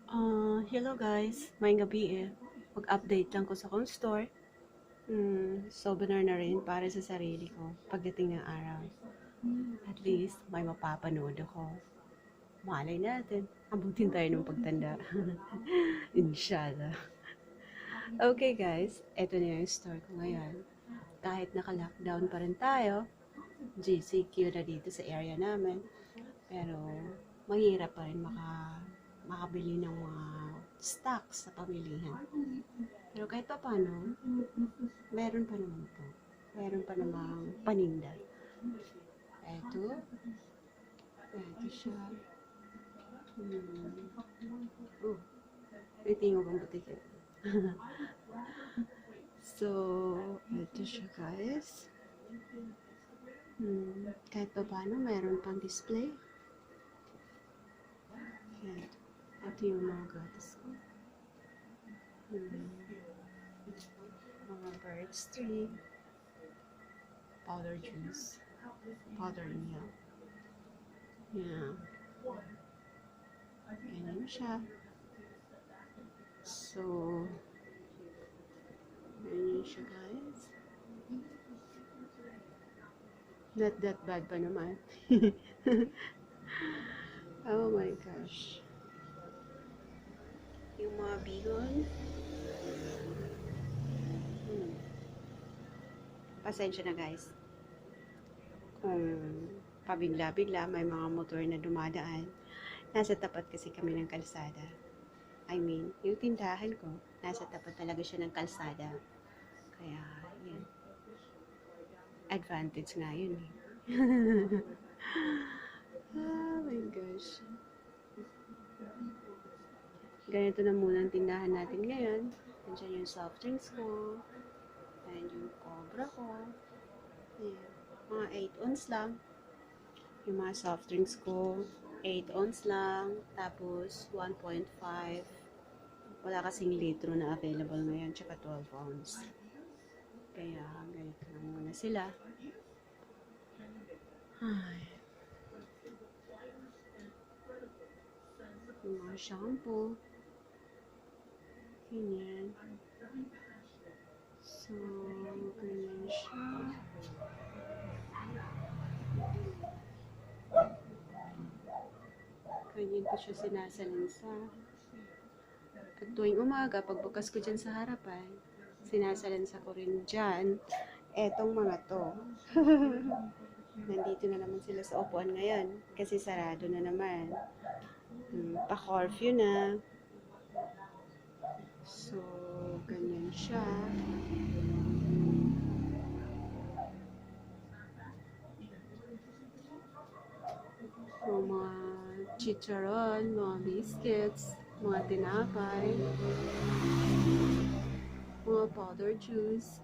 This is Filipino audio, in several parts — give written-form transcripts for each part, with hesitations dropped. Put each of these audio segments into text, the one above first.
Hello guys, may gabi eh. Mag-update lang ko sa akong store. Souvenir na rin para sa sarili ko pagdating ng araw. At least may mapapanood ako. Malay natin, abutin tayo ng pagtanda. Inshallah. Okay guys, eto na yung store ko ngayon. Kahit naka-lockdown pa rin tayo, GCQ na dito sa area namin. Pero mahirap pa rin makabili ng mga stocks sa pamilihan. Pero kahit pa paano, meron pa naman ito. Meron pa namang paninda. Eto. Eto siya. Oh, tingin ko bang butik yun. So, eto siya guys. Kahit pa paano, meron pang display. Eto yung mga gatas ko. Mga birds tree, powder juice, powder milk. Yeah. Ganyan siya. So, ganyan siya guys. Not that bad pa naman. Oh my gosh. Yung mga bihon. Pasensya na guys. Kung pabigla-bigla may mga motor na dumadaan. Nasa tapat kasi kami ng kalsada. I mean, yung tindahan ko, nasa tapat talaga siya ng kalsada. Kaya, yun. Advantage nga yun eh. Oh my gosh. Ganito na muna ang tindahan natin ngayon. Nandiyan yung soft drinks ko. And yung cobra ko. Ayan. Mga 8 ounce lang. Yung mga soft drinks ko, 8 ounce lang. Tapos, 1.5. Wala kasing litro na available ngayon. Tsaka 12 ounce. Kaya, ganito na muna sila. Ay. Yung mga shampoo. Ganyan. So, ganyan siya. Ganyan ko siya sinasalansa. At tuwing umaga, pagbukas ko dyan sa harapan, sinasalansa ko rin dyan etong mga to. Nandito na naman sila sa upuan ngayon kasi sarado na naman. Pa-curfew na. So, ganyan siya. Mga chicharon, mga biscuits, mga tinapay, mga powder juice,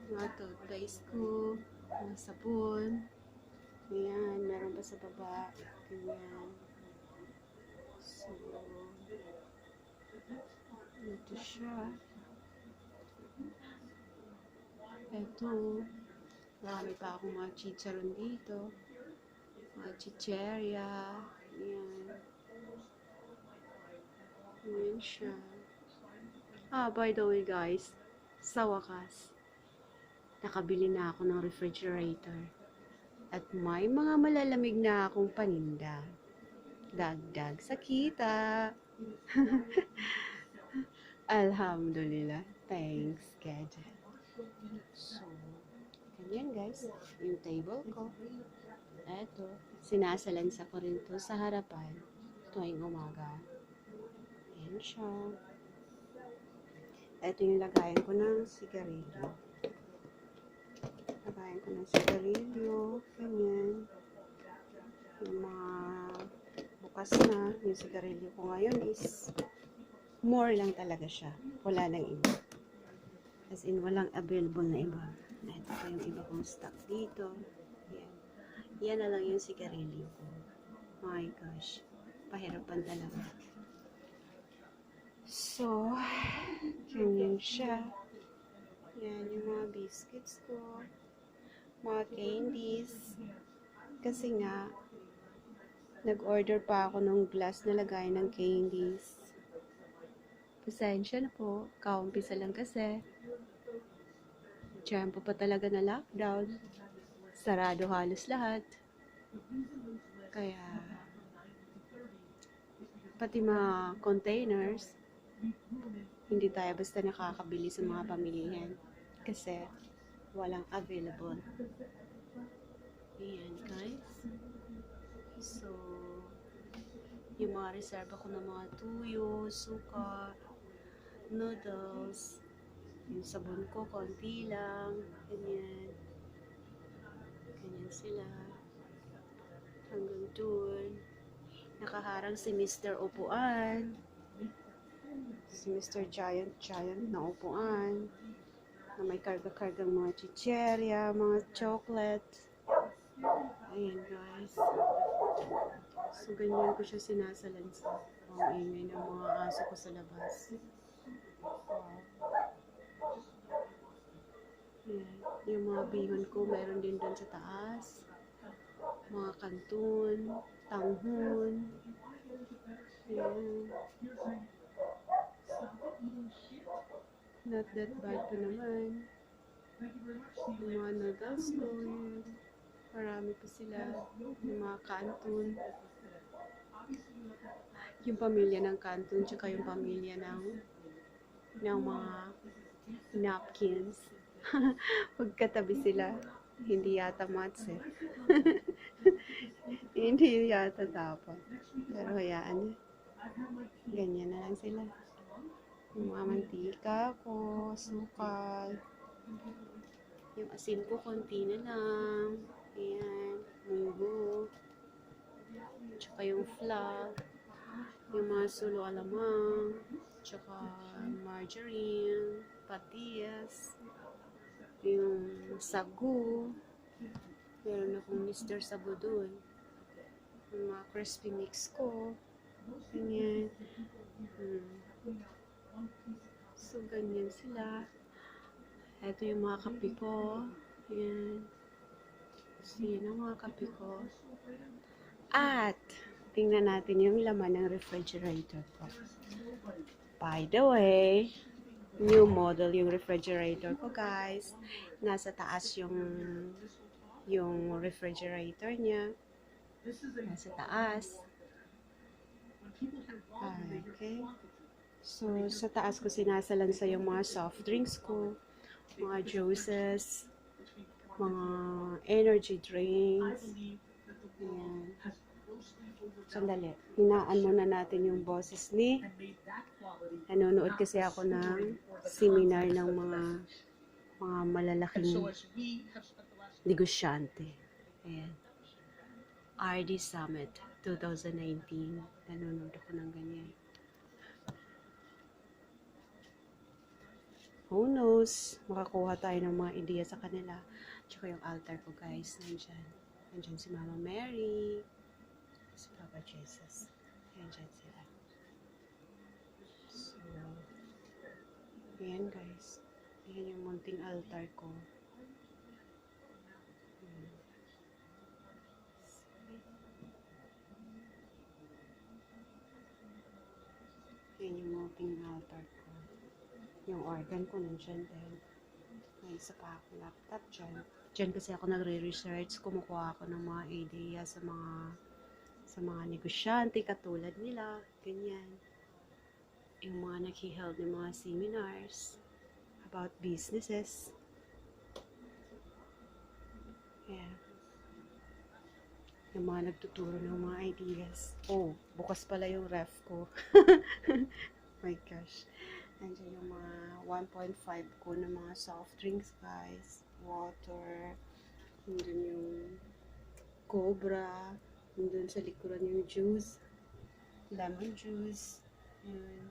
mga toothpaste ko, mga sabon. Ayan, meron pa sa baba. Ganyan. So, ito siya. Ito. Marami pa akong mga chicharon dito. Mga chicheria. Ayan. Ayan siya. By the way guys, sa wakas, nakabili na ako ng refrigerator. At may mga malalamig na akong paninda. Dagdag sa kita. Alhamdulillah. Thanks, God. So, ganyan guys. Yung table ko. Eto. Sinasalansa ko rin to sa harapan tuwing umaga. Ayan siya. Eto yung lagayan ko ng sigarilyo. Lagayan ko ng sigarilyo. Ganyan. Yung mga bukas na. Yung sigarilyo ko ngayon is more lang talaga siya. Wala nang iba. As in, walang available na iba. Ito pa yung iba kong stock dito. Yan. Yan na lang yung sigarilyo ko. My gosh. Pahirapan talaga. So, ganyan siya. Yan yung mga biscuits ko. Mga candies. Kasi nga, Nag-order pa ako ng glass na lagay ng candies. Pasensya na po, kaumpisa lang kasi. Tiyempo pa talaga na lockdown. Sarado halos lahat. Kaya, pati mga containers, hindi tayo basta nakakabili sa mga pamilihan. Kasi, walang available. Ayan, guys. So, yung mga reserva ko ng mga tuyo, suka, noodles, yung sabon ko, konti lang, ganyan. Ganyan sila. Hanggang dun. Nakaharang si Mr. Upuan. Si Mr. Giant na upuan. Na may karga-kargang mga chicherya, mga chocolate. Ayan, guys. So, ganyan ko siya sinasalansa. Ang ingay ng mga aso ko sa labas. Ayan. Yung mga bihon ko, meron din doon sa taas. Mga kanton, tanghon. Ayan. Not that bad pa naman. Yung mga noodles ko, yun. Marami pa sila. Yung mga kanton. Yung pamilya ng kanton, tsaka yung pamilya ng mga napkins. Pagkatabi sila, hindi yata mats eh. Hindi yata dapat. Pero hayaan eh. Ganyan na lang sila. Yung mga mantika ko, sukal. Yung asin ko, konti na lang. Ayan, munggo. Tsaka yung flag. Yung mga sulo alamang. Tsaka margarine, patis. Yung sagu. Meron akong Mr. Sabu dun. Yung mga crispy mix ko. Ganyan. So, ganyan sila. Ito yung mga kape ko. Ayan. So, yun ang mga kape ko. At, tingnan natin yung laman ng refrigerator ko. By the way, new model yung refrigerator ko, guys. Nasa taas yung refrigerator niya. Nasa taas. Okay. So, sa taas ko sinasalansa yung mga soft drinks ko, mga juices, mga energy drinks. Ayan. Sandali. Hinaan muna natin yung boses ni. Nanonood kasi ako ng seminar ng mga malalaking negosyante. Ayan. RD Summit 2019. Nanonood ako ng ganyan. Who knows? Makakuha tayo ng mga ideya sa kanila. Tsaka yung altar ko, guys. Nandyan. Nandyan si Mama Mary. Si Papa Jesus. Nandyan sila. So, ayan, guys. Ayan yung munting altar ko. Ayan yung munting altar ko. Yung organ ko nandyan din. May isa pa ako laptop dyan. Dyan kasi ako nagre-research, kumukuha ako ng mga idea sa mga negosyante katulad nila, ganyan. Yung mga nag-held ng mga seminars about businesses. Yeah. Yung mga nagtuturo ng mga ideas. Oh, bukas pala yung ref ko. My gosh. Nandiyan yung mga 1.5 ko na mga soft drinks, guys. Water. Nandun yung Cobra. Nandun sa likuran yung juice. Lemon juice. Yun.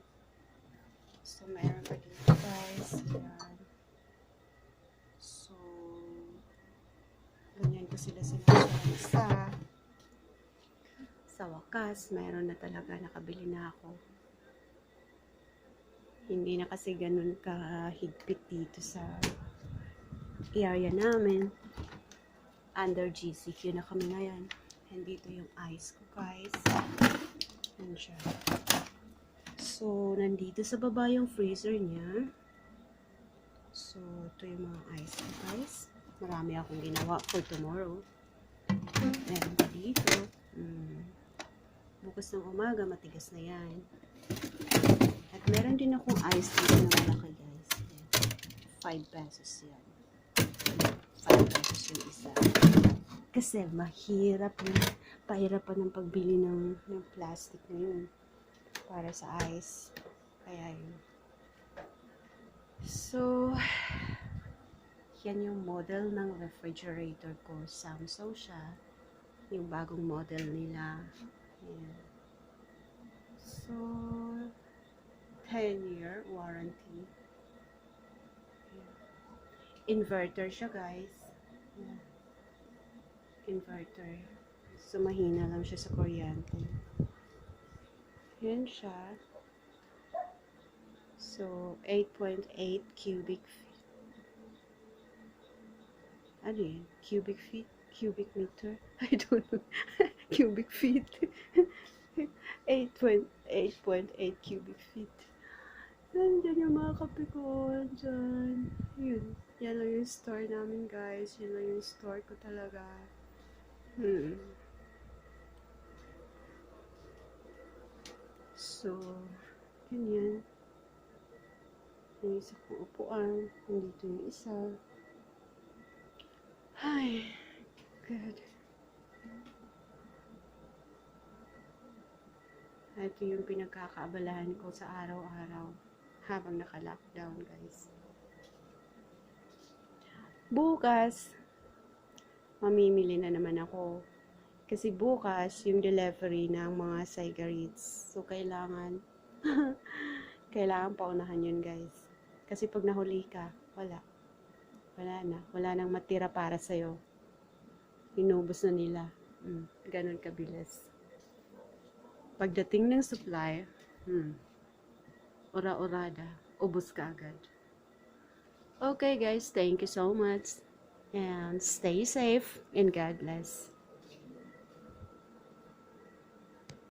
So, mayroon pa dito, guys. Yan. So, ganyan ko sila sa wakas, mayroon na talaga. Nakabili na ako. Hindi na kasi ganun kahigpit dito sa area namin. Under GCQ na kami ngayon. Nandito yung ice ko, guys. Yan siya. So, nandito sa baba yung freezer niya. So, ito yung mga ice ko, guys. Marami akong ginawa for tomorrow. Meron pa dito. Bukas ng umaga, matigas na yan. At meron din akong ice dito na malaki, guys. 5 pesos yan. 5 pesos yung isa. Kasi mahirap yun. Pahirapan ng pagbili ng plastic na yun. Para sa ice. Kaya yun. So, yan yung model ng refrigerator ko. Samsung siya. Yung bagong model nila. Yan. So, 10-year warranty. Inverter siya, guys. Inverter. So, mahina lang siya sa kuryente. Yan siya. So, 8.8 cubic feet. Ano yun? Cubic feet? Cubic meter? I don't know. Cubic feet. 8.8 cubic feet. Nandyan yung mga kape ko. Dyan. Yun. Yan lang yung store namin, guys. Yan lang yung store ko talaga. So, ganyan. Yung isa kong upuan. Nandito yung isa. Ay, good. Ito yung pinagkakaabalahan ko sa araw-araw habang naka-lockdown, guys. Bukas, mamimili na naman ako. Kasi bukas, yung delivery ng mga cigarettes. So, kailangan paunahan yun, guys. Kasi pag nahuli ka, wala na. Wala nang matira para sa'yo. Inubos na nila. Ganon kabilis. Pagdating ng supply, ora-orada, ubos ka agad. Okay, guys, thank you so much. And stay safe and God bless.